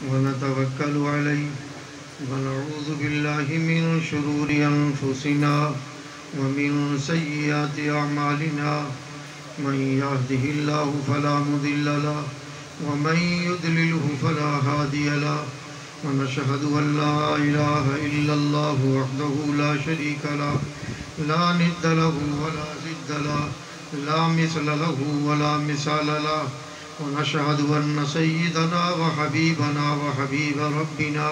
ونتوكل عليه ونعوذ بالله من شرور أنفسنا ومن سيئات أعمالنا من يهده الله فلا مضل له ومن يضلله فلا هادي له ونشهد أن لا إله إلا الله وحده لا شريك له لا ند له ولا ضد له لا مثل له ولا مثال له ونشهد أن سيدنا وحبيبنا وحبيب ربنا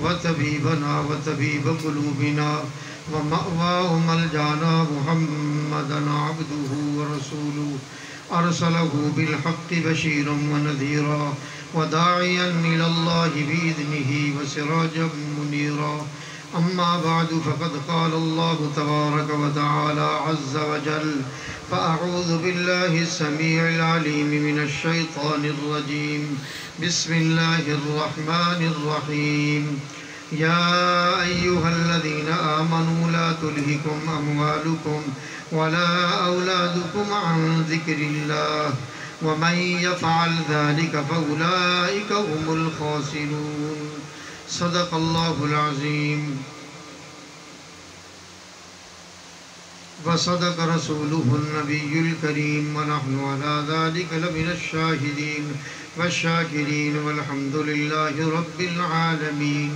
وطبيبنا وطبيب قلوبنا ومأواه ملجانا محمدا عبده ورسوله أرسله بالحق بشيرا ونذيرا وداعيا إلى الله بإذنه وسراجا منيرا أما بعد فقد قال الله تبارك وتعالى عز وجل فأعوذ بالله السميع العليم من الشيطان الرجيم بسم الله الرحمن الرحيم يا أيها الذين آمنوا لا تلهكم أموالكم ولا أولادكم عن ذكر الله ومن يفعل ذلك فأولئك هم الخاسرون صدق الله العظيم وصدق رسوله النبي الكريم ونحن على ذلك لمن الشاهدين والشاكرين والحمد لله رب العالمين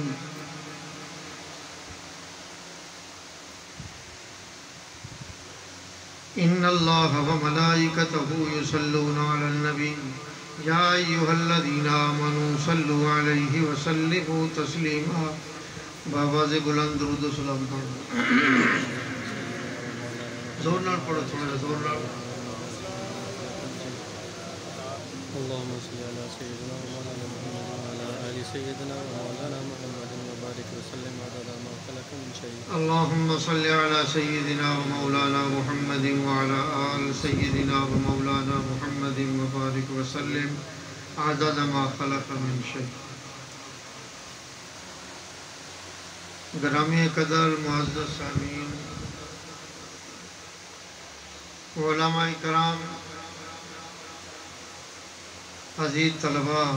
إن الله وملائكته يصلون على النبي يا أيها الذين آمنوا صلوا عليه وسلموا تسليما بابا سے بلند درود و سلام پڑھو زور نال پڑھو تھوڑا زور نال اللهم صل على سيدنا ومولانا محمد وعلى آل سيدنا ومولانا محمد وبارك وسلم عدد ما خلق من شيء اللهم صل على سيدنا ومولانا محمد وعلى آل سيدنا ومولانا محمد وبارك وسلم عدد ما خلق من شيء گرامی قدر معزز سامعین علماء کرام عزیز طلباء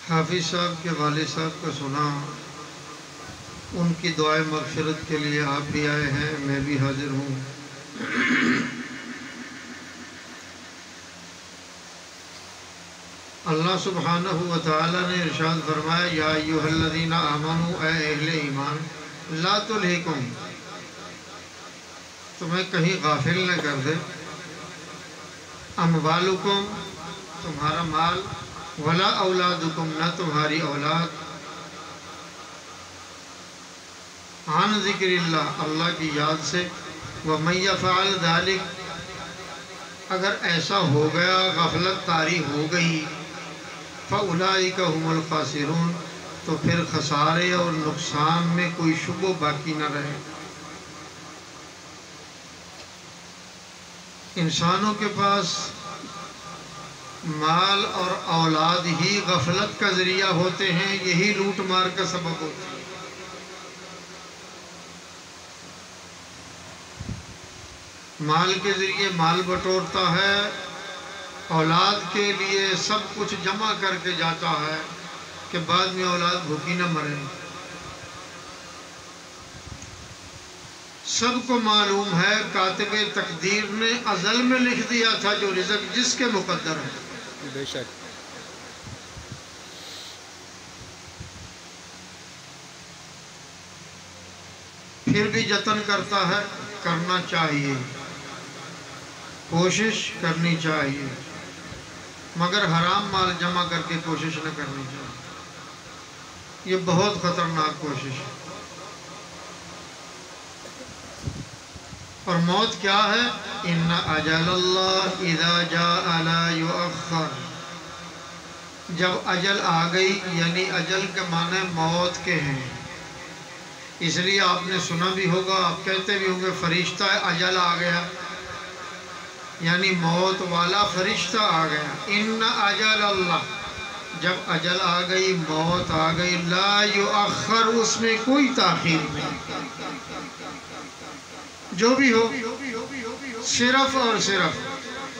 حافظ صاحب کے والد صاحب کا سنا ان کی دعائے مغفرت کے لیے آپ بھی آئے ہیں میں بھی حاضر ہوں اللہ سبحانہ و تعالی نے ارشاد فرمایا یا ایھا الذین آمنوا اے اہل ایمان لا تلہکم تمہیں کہیں غافل نہ کر دے اموالکم تمہارا مال ولا اولادکم نہ تمہاری اولاد عن ذکر اللہ اللہ کی یاد سے ومن یفعل ذلک اگر ایسا ہو گیا غفلت طاری ہو گئی فَأُولَئِكَ هُمُ الْخَاسِرُونَ تو پھر خسارے اور نقصان میں کوئی شبہ باقی نہ رہے انسانوں کے پاس مال اور اولاد ہی غفلت کا ذریعہ ہوتے ہیں یہی لوٹ مار کا سبب ہوتا ہے مال کے ذریعے مال بٹورتا ہے اولاد کے لیے سب کچھ جمع کر کے جاتا ہے کہ بعد میں اولاد بھوکی نہ مرے سب کو معلوم ہے کاتب تقدیر نے ازل میں لکھ دیا تھا جو رزق جس کے مقدر ہے بے شک پھر بھی جتن کرتا ہے کرنا چاہیے کوشش کرنی چاہیے مگر حرام مال جمع کر کے کوشش نہ کرنی چاہیے یہ بہت خطرناک کوشش ہے اور موت کیا ہے ان اجل اللہ اذا جاء لا یؤخر جب اجل آ گئی یعنی اجل کے معنی موت کے ہیں اس لیے آپ نے سنا بھی ہوگا آپ کہتے بھی ہوں گے فرشتہ اجل آ گیا یعنی موت والا فرشتہ آ گیا ان اجل اللہ جب اجل آ گئی موت آ گئی لا یؤخر اس میں کوئی تاخیر نہیں جو بھی ہو صرف اور صرف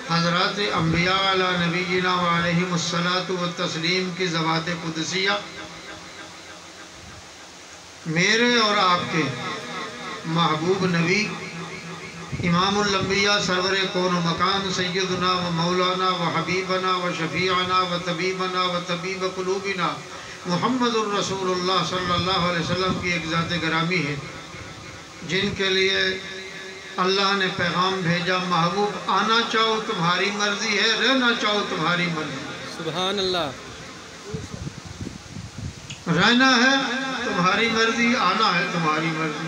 حضرات انبیاء علی نبینا و علیہم الصلاۃ والتسلیم کی ذوات قدسیہ میرے اور آپ کے محبوب نبی امام الانبیاء سرور کون و مکان سیدنا و مولانا و حبیبنا و شفیعنا و طبیبنا و طبیب قلوبنا محمد الرسول اللہ صلی اللہ علیہ وسلم کی ایک ذات گرامی ہے، جن کے لیے اللہ نے پیغام بھیجا، محبوب آنا چاہو تمہاری مرضی ہے، رہنا چاہو تمہاری مرضی، سبحان اللہ، رہنا ہے تمہاری مرضی، آنا ہے تمہاری مرضی۔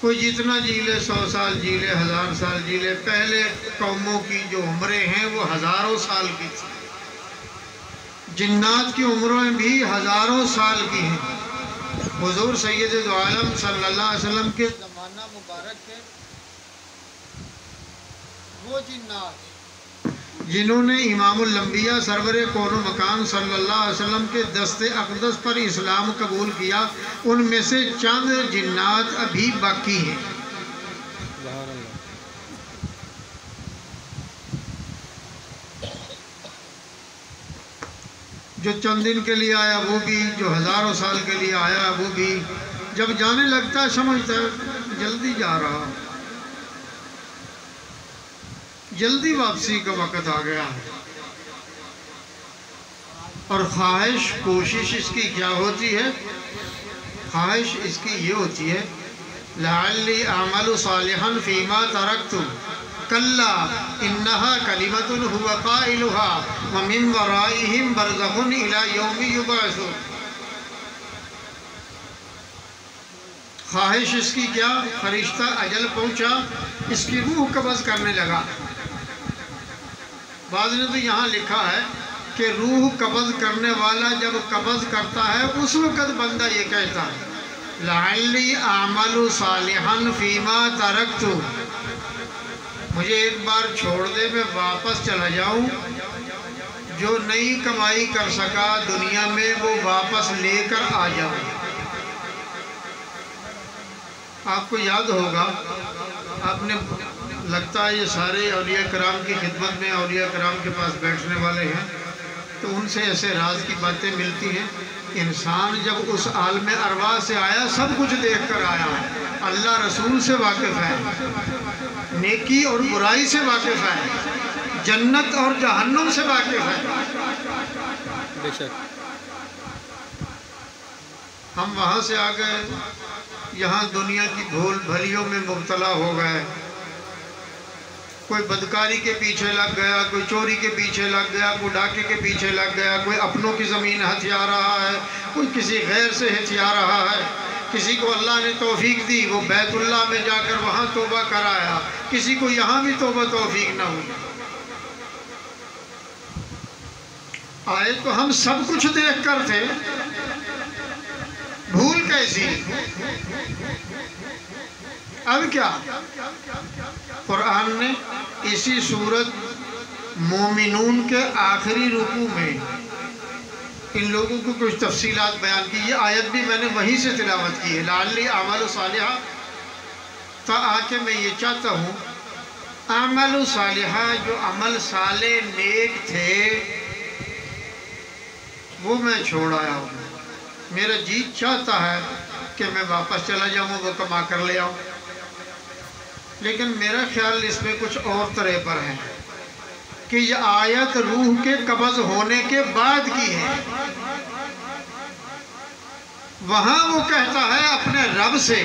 کوئی جتنا جی لے، 100 سال جی لے، 1000 سال جی لے، پہلے قوموں کی جو عمریں ہیں وہ ہزاروں سال کی تھی، جنات کی عمریں بھی ہزاروں سال کی ہیں۔ حضور سید دو عالم صلی اللہ علیہ وسلم کے زمانہ مبارک کے وہ جنات جنہوں نے امام الانبیاء سرور کون و مکان صلی اللہ علیہ وسلم کے دست اقدس پر اسلام قبول کیا، ان میں سے چند جنات ابھی باقی ہیں۔ سبحان اللہ، جو چند دن کے لیے آیا وہ بھی، جو ہزاروں سال کے لیے آیا وہ بھی، جب جانے لگتا ہے سمجھتا ہے جلدی جا رہا، جلدی واپسی کا وقت آ گیا۔ اور خواہش، کوشش اس کی کیا ہوتی ہے؟ خواہش اس کی یہ ہوتی ہے لعلی اعمل صالحا فیما ترکت کلا انہا کلمۃ هو قائلها ومن ورائہم برزخ الی یوم یبعثون۔ خواہش اس کی کیا؟ فرشتہ اجل پہنچا، اس کی روح قبض کرنے لگا۔ بعض نے تو یہاں لکھا ہے کہ روح قبض کرنے والا جب قبض کرتا ہے اس وقت بندہ یہ کہتا ہے لعلی اعمل صالحا فیما ترکت، مجھے ایک بار چھوڑ دے میں واپس چلا جاؤں، جو نئی کمائی کر سکا دنیا میں وہ واپس لے کر آ جاؤں۔ آپ کو یاد ہوگا، آپ نے لگتا ہے یہ سارے اولیاء کرام کی خدمت میں اولیاء کرام کے پاس بیٹھنے والے ہیں، تو ان سے ایسے راز کی باتیں ملتی ہیں۔ انسان جب اس عالم ارواح سے آیا سب کچھ دیکھ کر آیا ہے، اللہ رسول سے واقف ہے، نیکی اور برائی سے واقف ہے، جنت اور جہنم سے واقف ہے۔ بے شک، ہم وہاں سے آ گئے، یہاں دنیا کی بھول بھلیوں میں مبتلا ہو گئے، کوئی بدکاری کے پیچھے لگ گیا، کوئی چوری کے پیچھے لگ گیا، کوئی ڈاکے کے پیچھے لگ گیا، کوئی اپنوں کی زمین ہتھیا رہا ہے، کوئی کسی غیر سے ہتھیا رہا ہے، کسی کو اللہ نے توفیق دی وہ بیت اللہ میں جا کر وہاں توبہ کرایا، کسی کو یہاں بھی توبہ توفیق نہ ہوئی۔ آئے تو ہم سب کچھ دیکھ کر تھے، بھول کیسی؟ اب کیا؟ قرآن نے اسی سورت مومنون کے آخری رکوع میں ان لوگوں کو کچھ تفصیلات بیان کی۔ یہ آیت بھی میں نے وہیں سے تلاوت کی ہے، لعلی اعمل صالحہ۔ تا آ کے میں یہ چاہتا ہوں اعمال صالحہ، جو عمل صالح نیک تھے وہ میں چھوڑ آیا ہوں۔ میرا جی چاہتا ہے کہ میں واپس چلا جاؤں، وہ کما کر لے آؤں، لیکن میرا خیال اس میں کچھ اور طرح پر ہے کہ یہ آیت روح کے قبض ہونے کے بعد کی ہے۔ وہاں وہ کہتا ہے اپنے رب سے،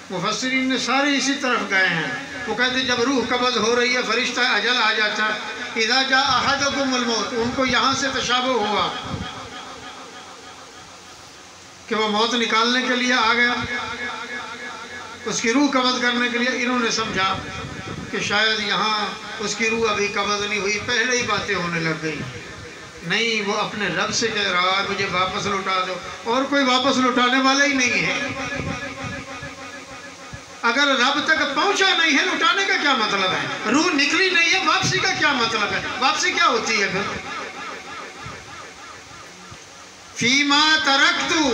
مفسرین نے سارے اسی طرف گئے ہیں، وہ کہتے جب روح قبض ہو رہی ہے فرشتہ اجل آ جاتا ہے، اذا جاء احدکم الموت، ان کو یہاں سے تشابہ ہوا کہ وہ موت نکالنے کے لیے آ گیا، اس کی روح قبض کرنے کے لیے۔ انہوں نے سمجھا کہ شاید یہاں اس کی روح ابھی قبض نہیں ہوئی، پہلے ہی باتیں ہونے لگ گئی۔ نہیں، وہ اپنے رب سے کہہ رہا ہے مجھے واپس لوٹا دو، اور کوئی واپس لوٹانے والا ہی نہیں ہے۔ اگر رب تک پہنچا نہیں ہے لوٹانے کا کیا مطلب ہے؟ روح نکلی نہیں ہے، واپسی کا کیا مطلب ہے؟ واپسی کیا ہوتی ہے پھر؟ فیما ترکتو،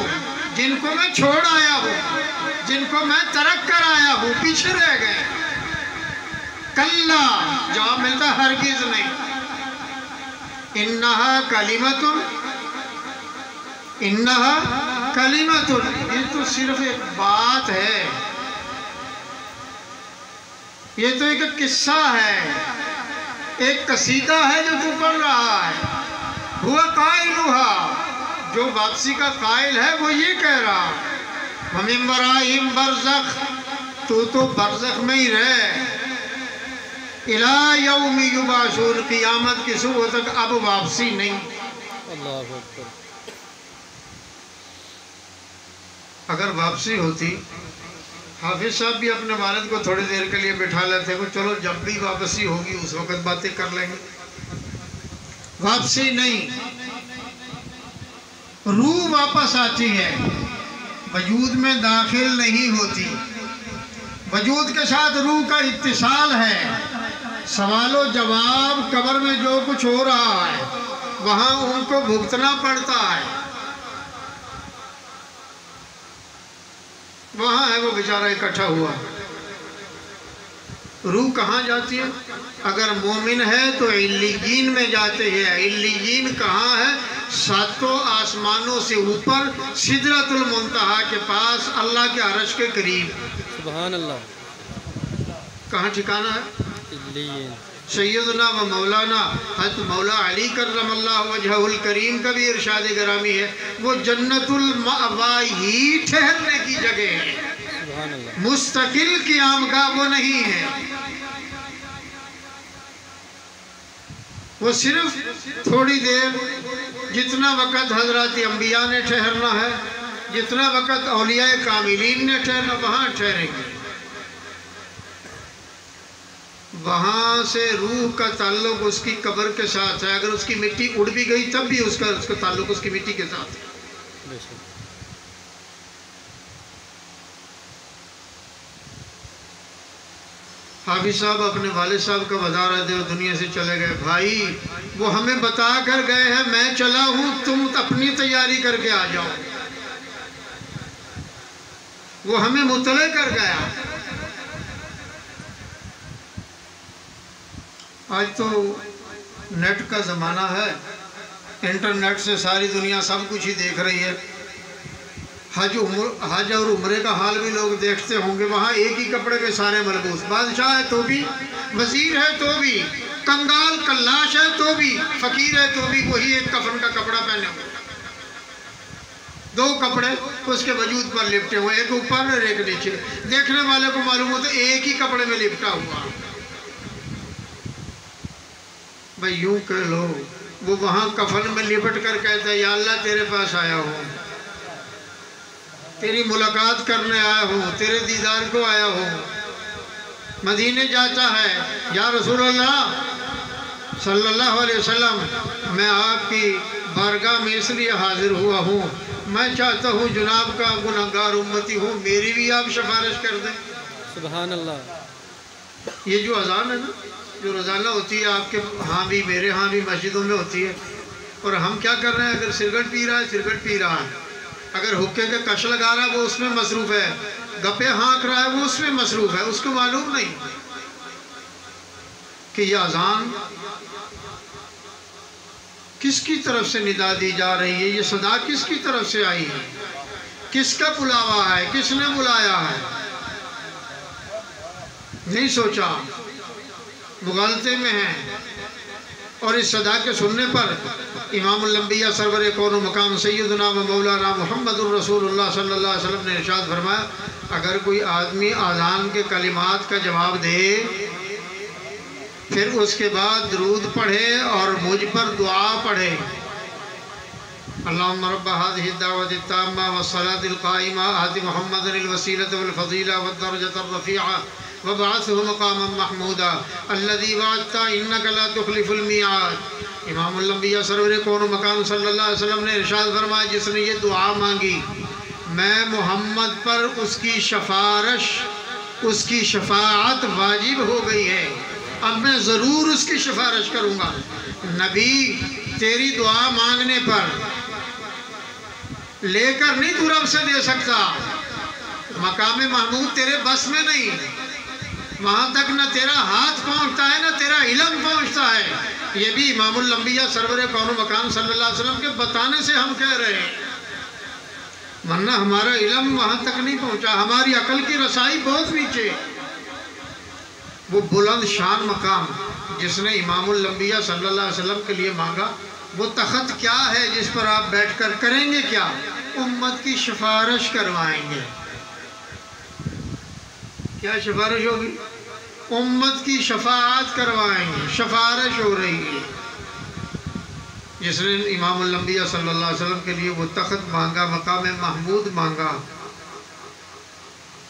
جن کو میں چھوڑ آیا ہوں، جن کو میں ترک کر آیا ہوں، پیچھے رہ گئے۔ کلا، جواب ملتا ہرگز نہیں۔ انہا کلمۃ، انہا کلمۃ، یہ تو صرف ایک بات ہے، یہ تو ایک قصہ ہے، ایک قصیدہ ہے جو تو پڑھ رہا ہے۔ ہوا قائلها، جو واپسی کا قائل ہے وہ یہ کہہ رہا، وَمِن وَرَائِهِمْ بَرْزَخ، تو برزخ میں ہی رہ، اِلَى يَوْمِ يُبْعَثُونَ، قیامت کی صبح تک اب واپسی نہیں۔ اللہ اکبر۔ اگر واپسی ہوتی، حافظ صاحب بھی اپنے والد کو تھوڑی دیر کے لیے بٹھا لیتے کہ چلو جب بھی واپسی ہوگی اس وقت باتیں کر لیں گے۔ واپسی نہیں، روح واپس آتی ہے، وجود میں داخل نہیں ہوتی، وجود کے ساتھ روح کا اتصال ہے۔ سوال و جواب قبر میں جو کچھ ہو رہا ہے وہاں ان کو بھگتنا پڑتا ہے، وہاں ہے وہ بیچارہ اکٹھا ہوا۔ روح کہاں جاتی ہے؟ اگر مومن ہے تو علیین میں جاتے ہیں۔ علیین کہاں ہے؟ ساتوں آسمانوں سے اوپر سدرۃ المنتہا کے پاس، اللہ کے عرش کے قریب۔ سبحان اللہ۔ کہاں ٹھکانہ ہے؟ علیین۔ سیدنا و مولانا حضرت مولا علی کرم اللہ وجہہ الکریم کا بھی ارشاد گرامی ہے، وہ جنت المأوا ہی ٹھہرنے کی جگہ ہے، سبحان اللہ۔ مستقل قیام گاہ وہ نہیں ہے۔ وہ صرف تھوڑی دیر، جتنا وقت حضرات انبیاء نے ٹھہرنا ہے، جتنا وقت اولیاء کاملین نے ٹھہرنا، وہاں ٹھہریں گے۔ وہاں سے روح کا تعلق اس کی قبر کے ساتھ ہے، اگر اس کی مٹی اڑ بھی گئی تب بھی اس کا تعلق اس کی مٹی کے ساتھ ہے۔ بے شک۔ حافظ صاحب اپنے والد صاحب کا بتا رہے تھے اور دنیا سے چلے گئے۔ بھائی وہ ہمیں بتا کر گئے ہیں میں چلا ہوں، تم اپنی تیاری کر کے آ جاؤ۔ وہ ہمیں مطلع کر گیا۔ آج تو نیٹ کا زمانہ ہے، انٹرنیٹ سے ساری دنیا سب کچھ ہی دیکھ رہی ہے۔ حج اور عمرے کا حال بھی لوگ دیکھتے ہوں گے، وہاں ایک ہی کپڑے میں سارے ملبوس، بادشاہ ہے تو بھی، وزیر ہے تو بھی، کنگال کلاش ہے تو بھی، فقیر ہے تو بھی وہی ایک کفن کا کپڑا پہنے ہوئے، دو کپڑے اس کے وجود پر لپٹے ہوئے، ایک اوپر اور ایک نیچے۔ دیکھنے والے کو معلوم ہوتا ہے ایک ہی کپڑے میں لپٹا ہوا۔ بھئی یوں کہہ لو، وہ وہاں کفن میں لپٹ کر کہتا ہے یا اللہ تیرے پاس آیا ہوں، تیری ملاقات کرنے آیا ہوں، تیرے دیدار کو آیا ہوں۔ مدینے جاتا ہے، یا رسول اللہ صلی اللہ علیہ وسلم، میں آپ کی بارگاہ میں اس لیے حاضر ہوا ہوں، میں چاہتا ہوں جناب کا گناہگار امتی ہوں، میری بھی آپ سفارش کر دیں۔ سبحان اللہ۔ یہ جو اذان ہے نا، جو روزانہ ہوتی ہے آپ کے ہاں بھی میرے ہاں بھی مسجدوں میں ہوتی ہے، اور ہم کیا کر رہے ہیں؟ اگر سگریٹ پی رہا ہے سگریٹ پی رہا ہے، اگر حکے کے کش لگا رہا ہے وہ اس میں مصروف ہے، گپے ہانک رہا ہے وہ اس میں مصروف ہے، اس کو معلوم نہیں کہ یہ اذان کس کی طرف سے ندا دی جا رہی ہے، یہ صدا کس کی طرف سے آئی ہے، کس کا بلاوا ہے، کس نے بلایا ہے، نہیں سوچا، مغالطے میں ہیں۔ اور اس صدا کے سننے پر امام الانبیاء سرور کون و مقام سیدنا و مولانا محمد الرسول اللہ صلی اللہ علیہ وسلم نے ارشاد فرمایا، اگر کوئی آدمی اذان کے کلمات کا جواب دے پھر اس کے بعد درود پڑھے اور مجھ پر دعا پڑھے، اللہم رب هذه الدعوة التامة والصلاة القائمة آت محمد الوسيلة والفضيلة والدرجة الرفيعة وبعثه مقاما محمودا الذي وعدت انك لا تخلف الميعاد۔ امام الانبیاء سرور کون و مقام صلی اللہ علیہ وسلم نے ارشاد فرمایا، جس نے یہ دعا مانگی میں محمد پر اس کی سفارش، اس کی شفاعت واجب ہو گئی ہے، اب میں ضرور اس کی سفارش کروں گا۔ نبی تیری دعا مانگنے پر لے کر نہیں تو رب سے دے سکتا. مقام محمود تیرے بس میں نہیں. وہاں تک نہ تیرا ہاتھ پہنچتا ہے نہ تیرا علم پہنچتا ہے. یہ بھی امام الانبیاء سرور کون و مکان صلی اللہ علیہ وسلم کے بتانے سے ہم کہہ رہے ہیں، ورنہ ہمارا علم وہاں تک نہیں پہنچا. ہماری عقل کی رسائی بہت نیچے. وہ بلند شان مقام جس نے امام الانبیاء صلی اللہ علیہ وسلم کے لیے مانگا، وہ تخت کیا ہے جس پر آپ بیٹھ کر کریں گے کیا؟ امت کی سفارش کروائیں گے. کیا سفارش ہوگی؟ امت کی شفاعت کروائیں گے. سفارش ہو رہی ہے. جس نے امام الانبیاء صلی اللہ علیہ وسلم کے لیے وہ تخت مانگا، مقام محمود مانگا،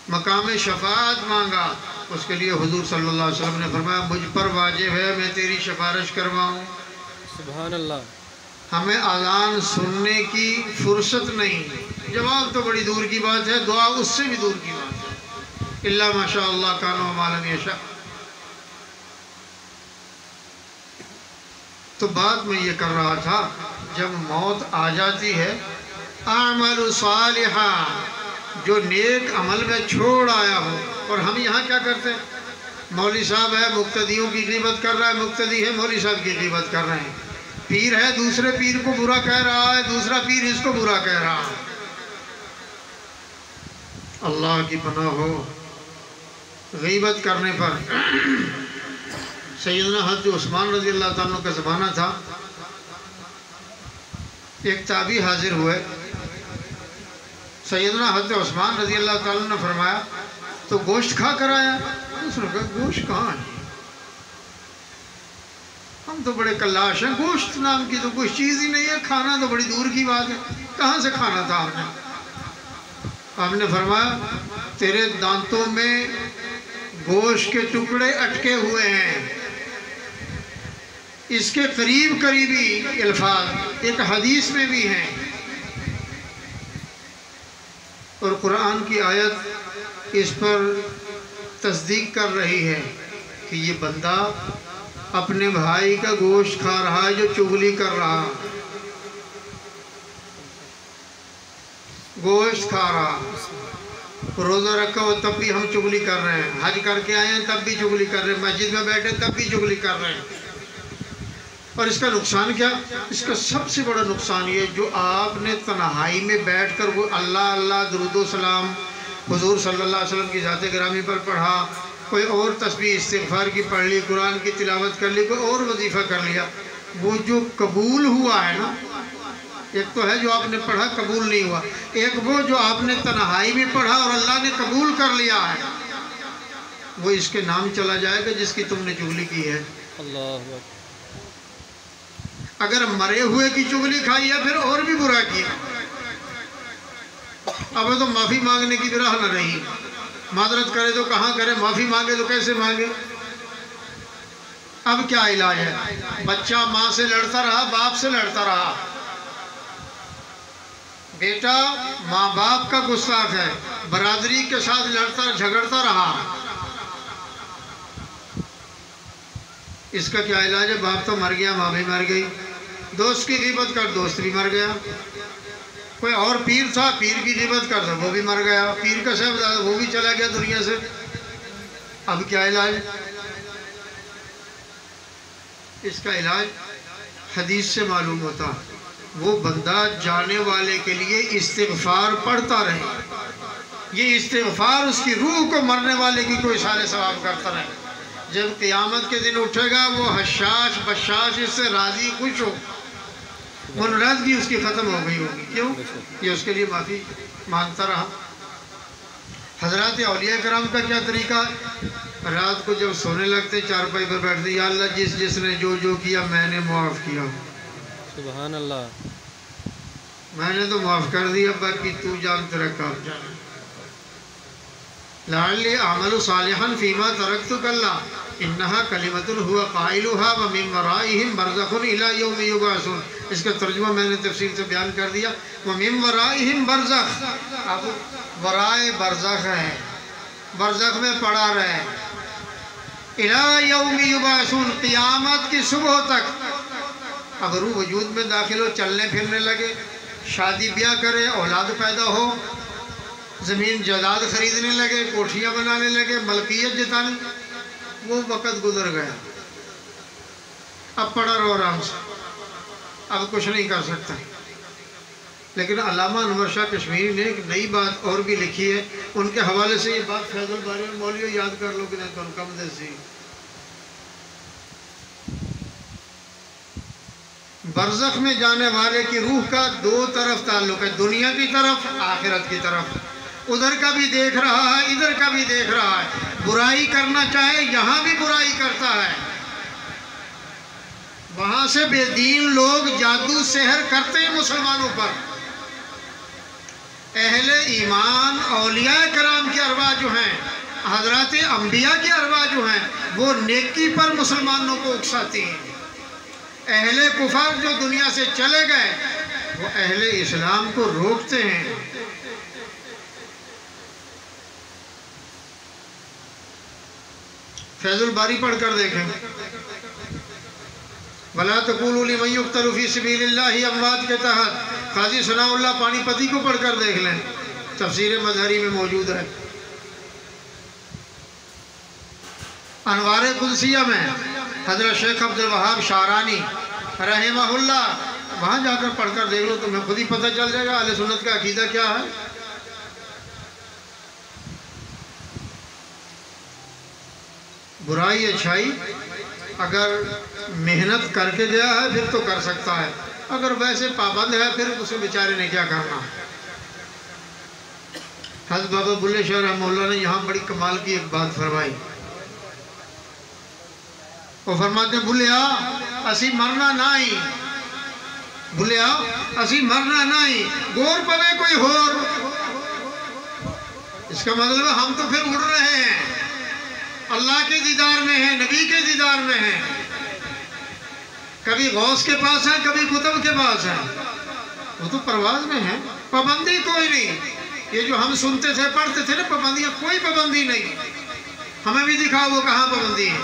مقام شفاعت مانگا، اس کے لیے حضور صلی اللہ علیہ وسلم نے فرمایا مجھ پر واجب ہے میں تیری سفارش کرواؤں. سبحان اللہ. ہمیں اذان سننے کی فرصت نہیں. جواب تو بڑی دور کی بات ہے، دعا اس سے بھی دور کی بات ہے. الا ماشاء اللہ کان وما لم یشاء. تو بات میں یہ کر رہا تھا، جب موت آ جاتی ہے، اعمل صالحا، جو نیک عمل میں چھوڑ آیا ہو. اور ہم یہاں کیا کرتے ہیں؟ مولوی صاحب ہے مقتدیوں کی غیبت کر رہا ہے، مقتدی ہے مولوی صاحب کی غیبت کر رہے ہیں. پیر ہے دوسرے پیر کو برا کہہ رہا ہے، دوسرا پیر اس کو برا کہہ رہا ہے. اللہ کی پناہ ہو. غیبت کرنے پر سیدنا حضرت عثمان رضی اللہ تعالیٰ کا زمانہ تھا. ایک تابعی حاضر ہوئے. سیدنا حضرت عثمان رضی اللہ تعالیٰ نے فرمایا تو گوشت کھا کر آیا؟ اس نے کہا گوشت کہاں ہے، ہم تو بڑے کلاش ہیں، گوشت نام کی تو کوئی چیز ہی نہیں ہے، کھانا تو بڑی دور کی بات ہے، کہاں سے کھانا تھا آپ نے؟ آپ نے فرمایا تیرے دانتوں میں گوشت کے ٹکڑے اٹکے ہوئے ہیں. اس کے قریب قریبی الفاظ ایک حدیث میں بھی ہیں، اور قرآن کی آیت اس پر تصدیق کر رہی ہے کہ یہ بندہ اپنے بھائی کا گوشت کھا رہا ہے جو چغلی کر رہا، گوشت کھا رہا. روزہ رکھا ہو تب بھی ہم چغلی کر رہے ہیں، حج کر کے آئے ہیں تب بھی چغلی کر رہے ہیں، مسجد میں بیٹھے تب بھی چغلی کر رہے ہیں. اور اس کا نقصان کیا؟ اس کا سب سے بڑا نقصان یہ جو آپ نے تنہائی میں بیٹھ کر وہ اللہ اللہ درود و سلام حضور صلی اللہ علیہ وسلم کی ذات گرامی پر پڑھا، کوئی اور تسبیح استغفار کی پڑھ لی، قرآن کی تلاوت کر لی، کوئی اور وظیفہ کر لیا، وہ جو قبول ہوا ہے نا، ایک تو ہے جو آپ نے پڑھا قبول نہیں ہوا، ایک وہ جو آپ نے تنہائی میں پڑھا اور اللہ نے قبول کر لیا ہے، وہ اس کے نام چلا جائے گا جس کی تم نے چغلی کی ہے. اللہ. اگر مرے ہوئے کی چغلی کھائی ہے پھر اور بھی برا کیا. اب تو معافی مانگنے کی بھی راہ نہ رہی. معذرت کرے تو کہاں کرے، معافی مانگے تو کیسے مانگے؟ اب کیا علاج ہے؟ بچہ ماں سے لڑتا رہا، باپ سے لڑتا رہا، بیٹا ماں باپ کا گستاخ ہے، برادری کے ساتھ لڑتا جھگڑتا رہا. اس کا کیا علاج ہے؟ باپ تو مر گیا، ماں بھی مر گئی. دوست کی غیبت کر، دوست بھی مر گیا. کوئی اور پیر تھا، پیر کی غیبت کر وہ بھی مر گیا. پیر کا صاحبزادہ وہ بھی چلا گیا دنیا سے. اب کیا علاج؟ اس کا علاج حدیث سے معلوم ہوتا، وہ بندہ جانے والے کے لیے استغفار پڑھتا رہے. یہ استغفار اس کی روح کو مرنے والے کی کوئی سارے ثواب کرتا رہے. جب قیامت کے دن اٹھے گا وہ حشاش بشاش اس سے راضی خوش ہو، وہ ناراضگی اس کی ختم ہو گئی ہوگی. کیوں؟ یہ اس کے لیے معافی مانگتا رہا. حضرات اولیاء کرام کا کیا طریقہ ہے؟ رات کو جب سونے لگتے چارپائی پر بیٹھتے، یا اللہ جس جس نے جو جو کیا میں نے معاف کیا. سبحان اللہ. میں نے تو معاف کر دیا، باقی تو جان تیرا کام جانے. لعلی اعمل صالحا فیما ترکت کلا انہا کلمۃ هو قائلها ومن ورائہم برزخ الی یوم یبعثون. اس کا ترجمہ میں نے تفصیل سے بیان کر دیا. ومن ورائہم برزخ، اب ورائے برزخ ہے، برزخ میں پڑا رہے الی یوم یبعثون، قیامت کی صبح تک. اب روح وجود میں داخل ہو، چلنے پھرنے لگے، شادی بیاہ کرے، اولاد پیدا ہو، زمین جائیداد خریدنے لگے، کوٹھیاں بنانے لگے، ملکیت جتانے، وہ وقت گزر گیا۔ اب پڑا رہو آرام سے، اب کچھ نہیں کر سکتا۔ لیکن علامہ انور شاہ کشمیری نے ایک نئی بات اور بھی لکھی ہے، ان کے حوالے سے یہ بات فیض الباری اور مولیو یاد کر لو کہ نہیں تو ان کم دسی۔ برزخ میں جانے والے کی روح کا دو طرف تعلق ہے، دنیا کی طرف، آخرت کی طرف۔ ادھر کا بھی دیکھ رہا ہے، ادھر کا بھی دیکھ رہا ہے، برائی کرنا چاہے یہاں بھی برائی کرتا ہے۔ وہاں سے بے دین لوگ جادو سحر کرتے ہیں مسلمانوں پر۔ اہل ایمان اولیاء کرام کی ارواح جو ہیں، حضرات انبیاء کی ارواح جو ہیں، وہ نیکی پر مسلمانوں کو اکساتی ہیں۔ اہل کفر جو دنیا سے چلے گئے وہ اہل اسلام کو روکتے ہیں۔ فیض الباری پڑھ کر دیکھیں، وَلَا تَقُولُوا لِمَن يُقْتَلُ فِي سَبِيلِ اللَّهِ اموات کے تحت قاضی ثناء اللہ پانی پتی کو پڑھ کر دیکھ لیں، تفسیر مظہری میں موجود ہے۔ انوار قدسیہ میں حضرت شیخ عبد الوہاب شعرانی رحمہ اللہ، وہاں جا کر پڑھ کر دیکھ لو، تمہیں خود ہی پتہ چل جائے گا اہل سنت کا عقیدہ کیا ہے۔ برائی اچھائی اگر محنت کر کے گیا ہے پھر تو کر سکتا ہے، اگر ویسے پابند ہے پھر اسے بیچارے نے کیا کرنا۔ حضرت بابا بلے شاہ رحمہ اللہ نے یہاں بڑی کمال کی ایک بات فرمائی۔ وہ فرماتے ہیں، بھلیا اسی مرنا نہیں، بھلیا اسی مرنا نہیں، گور پوے کوئی ہور۔ اس کا مطلب ہم تو پھر اڑ رہے ہیں، اللہ کے دیدار میں ہیں، نبی کے دیدار میں ہیں، کبھی غوث کے پاس ہیں، کبھی قطب کے پاس ہیں، وہ تو پرواز میں ہیں، پابندی کوئی نہیں۔ یہ جو ہم سنتے تھے پڑھتے تھے نا پابندیاں، کوئی پابندی نہیں، ہمیں بھی دکھاؤ وہ کہاں پابندی ہے۔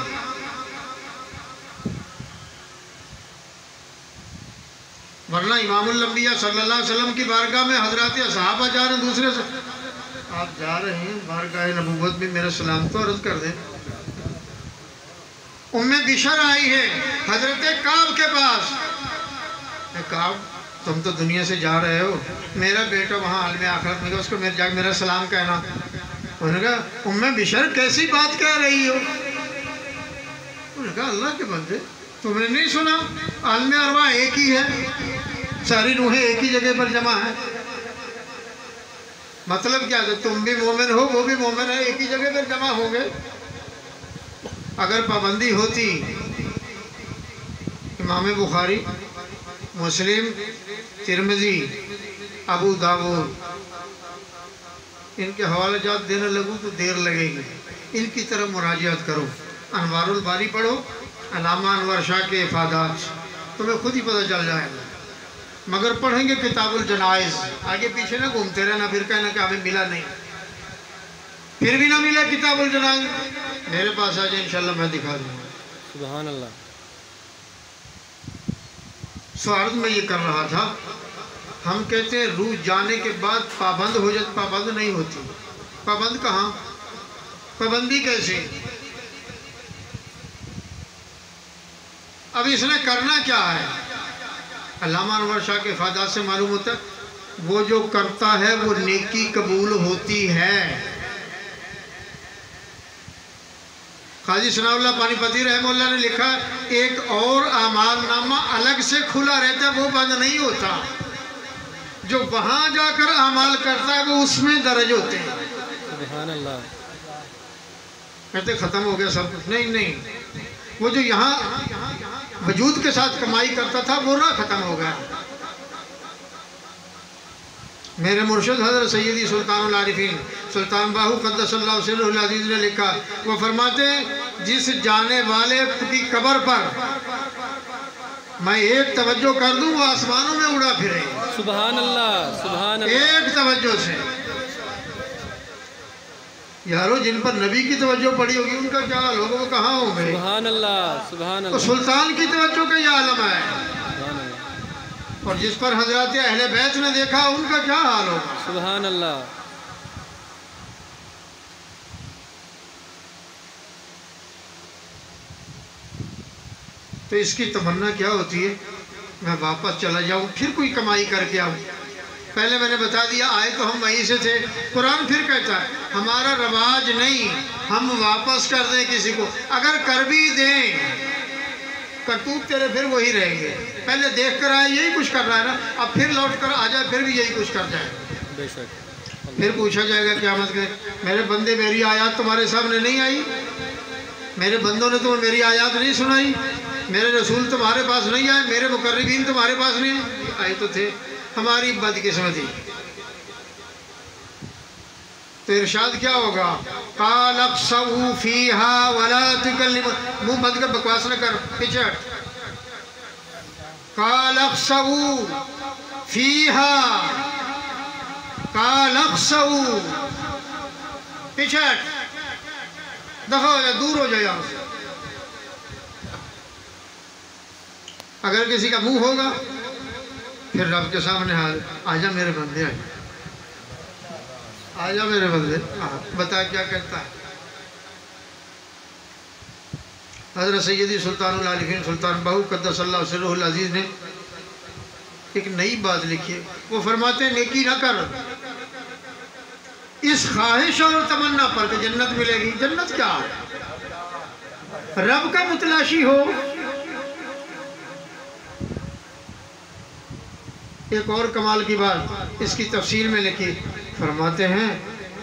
ورنہ امام الانبیاء صلی اللہ علیہ وسلم کی بارگاہ میں حضرات صحابہ جا رہے ہیں، دوسرے سے آپ جا رہے ہیں بارگاہ نبوت میں، میرا سلام تو عرض کر دیں۔ بشر آئی ہے حضرت کعب کے پاس، کعب تم تو دنیا سے جا رہے ہو، میرا بیٹا وہاں عالم آخرت میں گا، اس کو میرا سلام کہنا۔ انہوں نے کہا بشر کیسی بات کہہ رہی ہو؟ انہوں نے کہا اللہ کے بندے تم نے نہیں سنا عالم ارواح ایک ہی ہے، ساری روحیں ایک ہی جگہ پر جمع ہیں۔ مطلب کیا ہے؟ تم بھی مومن ہو، وہ بھی مومن ہے، ایک ہی جگہ پر جمع ہوں گے۔ اگر پابندی ہوتی، امام بخاری، مسلم، ترمذی، ابو داؤد، ان کے حوالہ جات دینے لگوں تو دیر لگے گی، ان کی طرف مراجعت کرو، انوار الباری پڑھو، علامہ انور شاہ کے افادات، تمہیں خود ہی پتہ چل جائے گا۔ مگر پڑھیں گے کتاب الجنائز، آگے پیچھے نہ گھومتے رہنا، پھر کہنا کہ ہمیں ملا نہیں، پھر بھی نہ ملا کتاب الجنائز، میرے پاس آ جائے انشاءاللہ میں دکھا دوں گا۔ سبحان اللہ۔ سوال میں یہ کر رہا تھا، ہم کہتے ہیں روح جانے کے بعد پابند ہو جاتی، پابند نہیں ہوتی۔ پابند کہاں؟ پابندی کیسے؟ اب اس نے کرنا کیا ہے؟ علامہ انور شاہ کے افادات سے معلوم ہوتا ہے وہ جو کرتا ہے وہ نیکی قبول ہوتی ہے۔ قاضی ثناء اللہ پانی پتی رحمہ اللہ نے لکھا ایک اور اعمال نامہ الگ سے کھلا رہتا ہے، وہ بند نہیں ہوتا، جو وہاں جا کر اعمال کرتا ہے وہ اس میں درج ہوتے ہیں۔ سبحان اللہ۔ کہتے ختم ہو گیا سب کچھ، نہیں، وہ جو یہاں وجود کے ساتھ کمائی کرتا تھا وہ نہ ختم ہو گیا۔ میرے مرشد حضرت سیدی سلطان العارفین سلطان باہو قدس اللہ سرہ العزیز نے لکھا، وہ فرماتے ہیں جس جانے والے کی قبر پر میں ایک توجہ کر دوں وہ آسمانوں میں اڑا پھرے۔ سبحان اللہ، سبحان اللہ۔ ایک توجہ سے یارو جن پر نبی کی توجہ پڑی ہوگی ان کا کیا حال ہوگا، وہ کہاں ہوں گے؟ سبحان اللہ، سبحان تو اللہ۔ سلطان کی توجہ کا یہ عالم ہے۔ سبحان اللہ۔ اور جس پر حضرات اہل بیت نے دیکھا ان کا کیا حال ہوگا؟ سبحان اللہ. تو اس کی تمنا کیا ہوتی ہے؟ میں واپس چلا جاؤں، پھر کوئی کمائی کر کے آؤں. پہلے میں نے بتا دیا آئے تو ہم وہیں سے تھے. قرآن پھر کہتا ہے ہمارا رواج نہیں ہم واپس کر دیں کسی کو. اگر کر بھی دیں کرتوت تیرے پھر وہی رہیں گے. پہلے دیکھ کر آئے یہی کچھ کر رہا ہے نا، اب پھر لوٹ کر آ جائے پھر بھی یہی کچھ کر جائے. بے شک. پھر پوچھا جائے گا قیامت کے میرے بندے میری آیات تمہارے سامنے نہیں آئی؟ میرے بندوں نے تمہیں میری آیات نہیں سنائی؟ میرے رسول تمہارے پاس نہیں آئے؟ میرے مقربین تمہارے پاس نہیں آئے تو تھے. ہماری بدقسمتی. تو ارشاد کیا ہوگا؟ قال اخسؤوا فیہا ولا تکلمون. منہ بند کر بکواس نہ کر پیچھے ہٹ. قال اخسؤوا فیہا قال اخسؤوا پیچھے ہٹ. دفع ہو جائے، دور ہو جائے یہاں سے. اگر کسی کا منہ ہوگا پھر رب کے سامنے آجا میرے بندے آجا میرے بندے بتا کیا کہتا ہے. حضرت سیدی سلطان العارفین سلطان بہو قدس اللہ سرہ العزیز نے ایک نئی بات لکھی ہے. وہ فرماتے ہیں نیکی نہ کر اس خواہش اور تمنا پر کہ جنت ملے گی. جنت کیا ہے؟ رب کا متلاشی ہو. ایک اور کمال کی بات اس کی تفسیر میں لکھی. فرماتے ہیں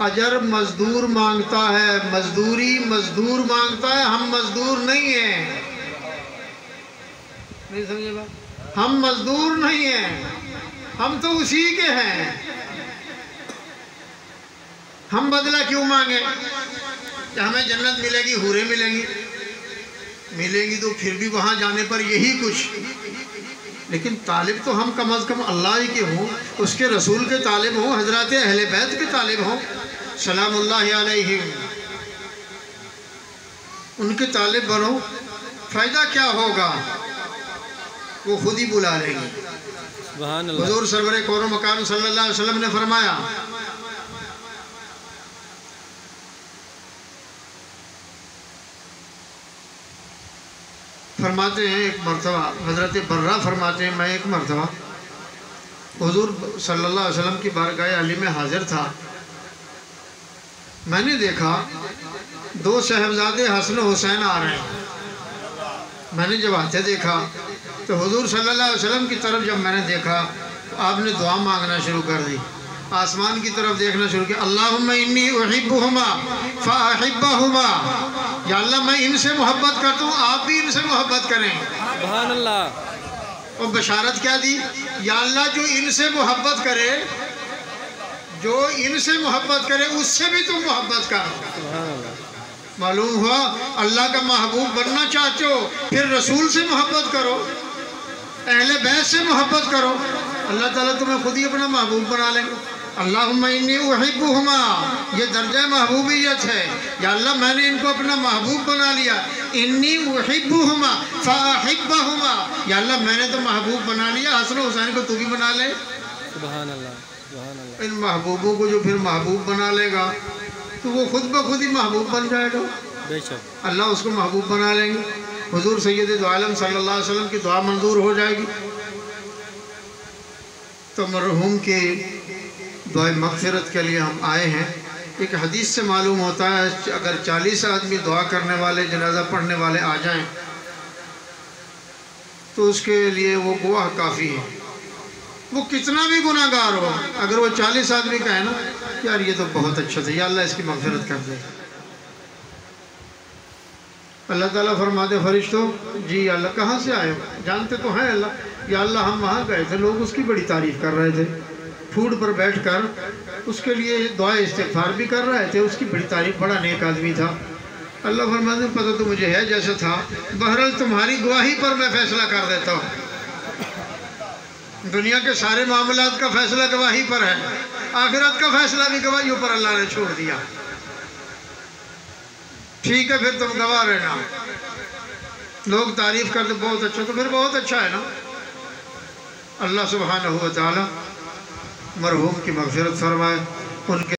اجر مزدور مانگتا ہے، مزدوری مزدور مانگتا ہے، ہم مزدور نہیں ہیں. نہیں سمجھے بات؟ ہم مزدور نہیں ہیں، ہم تو اسی کے ہیں. ہم بدلہ کیوں مانگیں کہ ہمیں جنت ملے گی، حوریں ملیں گی. ملیں گی تو پھر بھی وہاں جانے پر یہی کچھ. لیکن طالب تو ہم کم از کم اللہ ہی کے ہوں، اس کے رسول کے طالب ہوں، حضرات اہل بیت کے طالب ہوں سلام اللہ علیہم. ان کے طالب بنو. فائدہ کیا ہوگا؟ وہ خود ہی بلا لیں گے. سبحان اللہ. حضور سرور کون و مکان صلی اللہ علیہ وسلم نے فرمایا فرماتے ہیں ایک مرتبہ حضرت برہ فرماتے ہیں میں ایک مرتبہ حضور صلی اللہ علیہ وسلم کی بارگاہ علی میں حاضر تھا. میں نے دیکھا دو صاحبزادے حسن و حسین آ رہے ہیں. میں نے جب آتے دیکھا تو حضور صلی اللہ علیہ وسلم کی طرف جب میں نے دیکھا تو آپ نے دعا مانگنا شروع کر دی. آسمان کی طرف دیکھنا شروع کیا. اللہم انی احبہما فاحبہما. یا اللہ میں ان سے محبت کرتا ہوں، آپ بھی ان سے محبت کریں. سبحان اللہ. اور بشارت کیا دی؟ یا اللہ جو ان سے محبت کرے، جو ان سے محبت کرے اس سے بھی تم محبت کر. سبحان اللہ. معلوم ہوا اللہ کا محبوب بننا چاہتے ہو پھر رسول سے محبت کرو، اہل بیت سے محبت کرو، اللہ تعالیٰ تمہیں خود ہی اپنا محبوب بنا لیں گے. اللہم انی احبہما، یہ درجہ محبوبیت ہے. یا اللہ میں نے ان کو اپنا محبوب بنا لیا. انی احبہما فاحبہما. یا اللہ میں نے تو محبوب بنا لیا، حسن و حسین کو تو بھی بنا لے. سبحان اللہ. سبحان اللہ. ان محبوبوں کو جو پھر محبوب بنا لے گا تو وہ خود بخود ہی محبوب بن جائے گا. بے شک. اللہ اس کو محبوب بنا لیں گے. حضور سید دو عالم صلی اللہ علیہ وسلم کی دعا منظور ہو جائے گی. تو مرحوم کی دعائے مغفرت کے لیے ہم آئے ہیں. ایک حدیث سے معلوم ہوتا ہے اگر 40 آدمی دعا کرنے والے جنازہ پڑھنے والے آ جائیں تو اس کے لیے وہ گواہ کافی ہے. وہ کتنا بھی گناہ گار ہو، اگر وہ 40 آدمی کہے نا یار یہ تو بہت اچھا تھا، یا اللہ اس کی مغفرت کر دے. اللہ تعالیٰ فرماتے فرشتوں جی اللہ کہاں سے آئے ہو؟ جانتے تو ہیں اللہ. یا اللہ ہم وہاں گئے تھے، لوگ اس کی بڑی تعریف کر رہے تھے، پھوٹ پر بیٹھ کر اس کے لیے دعائے استغفار بھی کر رہے تھے، اس کی بڑی تعریف، بڑا نیک آدمی تھا. اللہ فرماتے ہیں پتہ تو مجھے ہے جیسا تھا، بہرحال تمہاری گواہی پر میں فیصلہ کر دیتا ہوں. دنیا کے سارے معاملات کا فیصلہ گواہی پر ہے، آخرت کا فیصلہ بھی گواہیوں پر اللہ نے چھوڑ دیا. ٹھیک ہے پھر تم گواہ رہنا. لوگ تعریف کرتے بہت اچھا، تو پھر بہت اچھا ہے نا. اللہ سبحانہ و تعالی مرحوم کی مغفرت فرمائے، ان کے